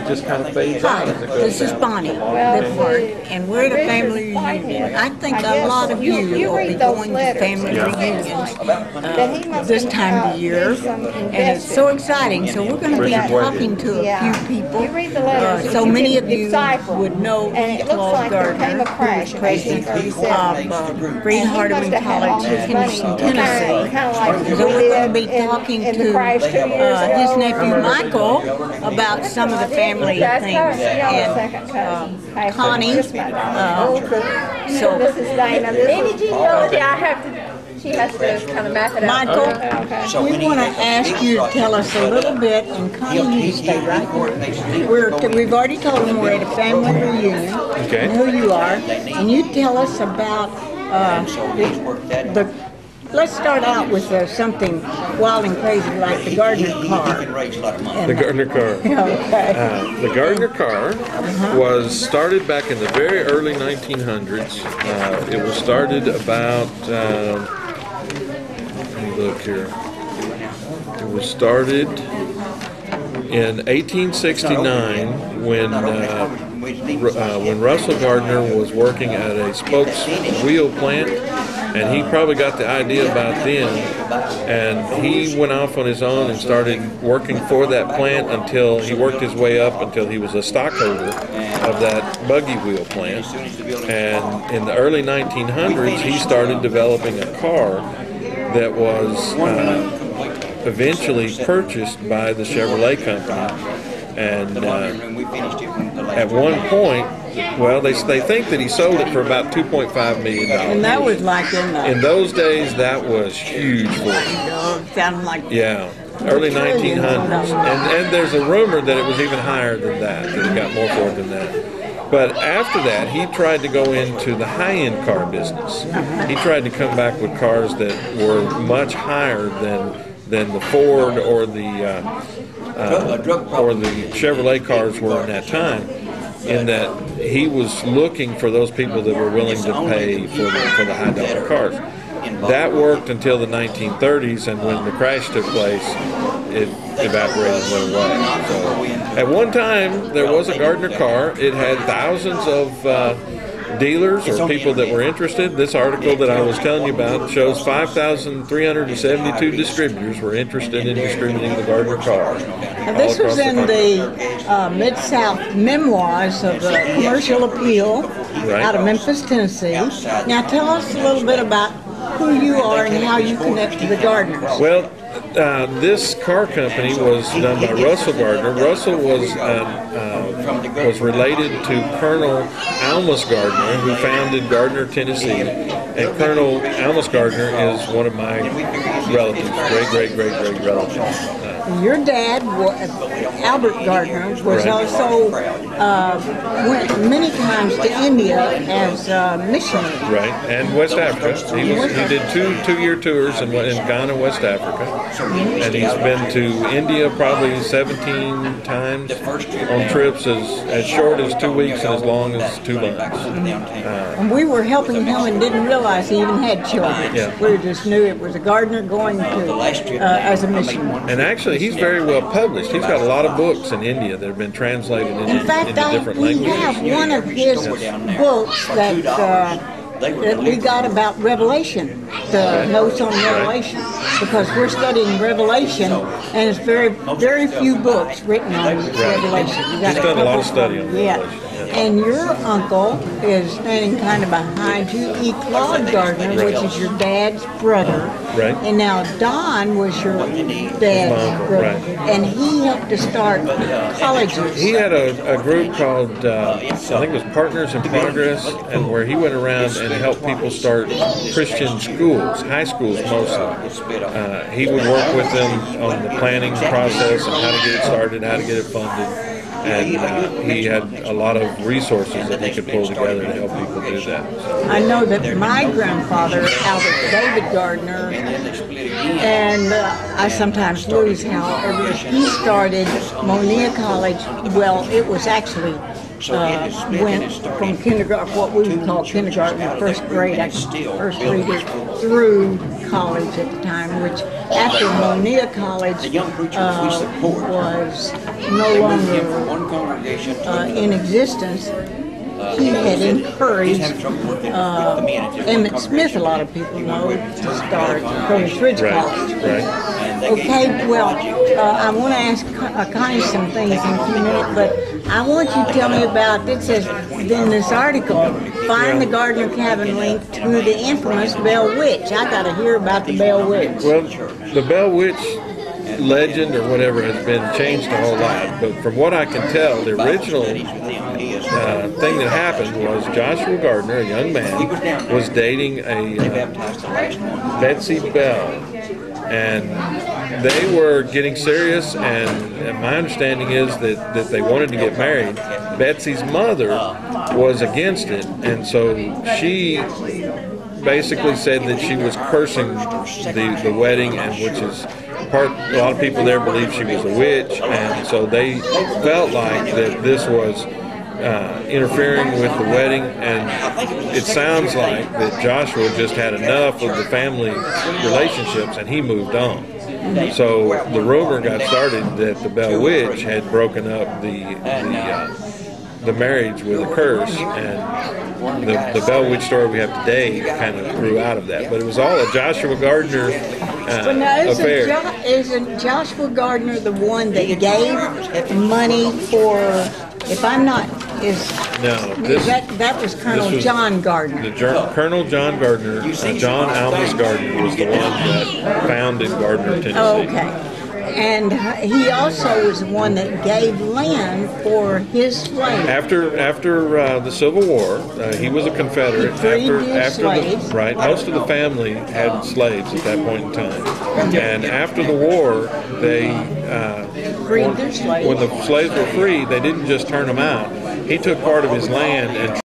just kind of fades out as it goes This is down. Bonnie Lipward, and we're at a family reunion. I think a lot of you will be going to family reunions this time of year, and it's so exciting. So we're going to be talking to a few people. So many of you would know Claude Gardner, who was president of Great Hardeman College in Henderson, Tennessee. So we're going to be talking to his nephew Michael about some of the family things, and Connie. So this is Dana. Any genealogy I have to. She has to kind of map it out. Michael, we want to ask you to tell us a little bit, and Connie, you stay right here. We've already told them we're at a family reunion, and who you are, and you tell us about let's start out with something wild and crazy like the Gardner car. The Gardner car. Okay. The Gardner car was started back in the very early 1900s. It was started about, let me look here. It was started in 1869 when Russell Gardner was working at a spokes wheel plant, and he probably got the idea about then, and he went off on his own and started working for that plant until he worked his way up until he was a stockholder of that buggy wheel plant. And in the early 1900s, he started developing a car that was eventually purchased by the Chevrolet company. And at one point, well, they think that he sold it for about $2.5 million. And that was like in those days, that was huge for him. Sounded like early 1900s. And there's a rumor that it was even higher than that he got more for it than that. But after that, he tried to go into the high-end car business. He tried to come back with cars that were much higher than the Ford or the Chevrolet cars were in that time, in that he was looking for those people that were willing to pay for the high-dollar cars. That worked until the 1930s, and when the crash took place, it evaporated and went away. So, at one time, there was a Gardner car. It had thousands of dealers or people that were interested. This article that I was telling you about shows 5,372 distributors were interested in distributing the Gardner car. Now, this was in the Mid-South Memoirs of Commercial Appeal out of Memphis, Tennessee. Now tell us a little bit about who you are and how you connect to the Gardners. Well, this car company was done by Russell Gardner. Russell was related to Colonel Almus Gardner, who founded Gardner, Tennessee. And Colonel Almus Gardner is one of my relatives, great relatives. Your dad, Albert Gardner, was also went many times to India as a missionary. Right, and West Africa. He did two-year tours in Ghana, West Africa, and he's been to India probably 17 times on trips as short as 2 weeks and as long as 2 months. And we were helping him and didn't realize he even had children. Yeah. We just knew it was a Gardner going to as a missionary. And actually, he's very well published. He's got a lot of books in India that have been translated into different languages. We have one of his books that we got about Revelation, the notes on Revelation, because we're studying Revelation, and it's very few books written on Revelation. He's done a lot of study on Revelation. And your uncle is standing kind of behind you, E. Claude Gardner, which is your dad's brother. Right. And now Don was your dad's brother. And he helped to start colleges. He had a group called, I think it was Partners in Progress, and where he went around and helped people start Christian schools, high schools mostly. He would work with them on the planning process and how to get it started, how to get it funded. And he had a lot of resources that he could pull together to help people do that. I know that my grandfather, Albert David Gardner, and I sometimes lose how he started Monia College. Well, it was actually went from kindergarten, what we would call kindergarten, first grade, first reader, through college at the time, which after Monia College was no longer in existence, he had encouraged Emmett Smith, a lot of people know, to start Curtis Ridge College. Right. Okay, well, I want to ask Connie some things in a few minutes, but I want you to tell me about, it says in this article, find the Gardner Cabin link to the infamous Bell Witch. I got to hear about the Bell Witch. Well, the Bell Witch legend or whatever has been changed a whole lot, but from what I can tell, the original thing that happened was Joshua Gardner, a young man, was dating a Betsy Bell, and they were getting serious, and my understanding is that they wanted to get married. Betsy's mother was against it, and so she basically said that she was cursing the wedding, and which is a lot of people there believe she was a witch, and so they felt like that this was interfering with the wedding, and it sounds like that Joshua just had enough of the family relationships and he moved on. So the rumor got started that the Bell Witch had broken up the marriage with a curse, and the Bell Witch story we have today kind of grew out of that. But it was all a Joshua Gardner affair. Isn't Joshua Gardner the one that gave money for, if I'm not, that was Colonel John Gardner. Colonel John Gardner, John Almus Gardner was the one that founded Gardner, Tennessee. Oh, okay. And he also was the one that gave land for his slaves. After the Civil War, he was a Confederate. Most of the family had slaves at that point in time. And after the war, they freed their slaves. When the slaves were freed, they didn't just turn them out. He took part of his land and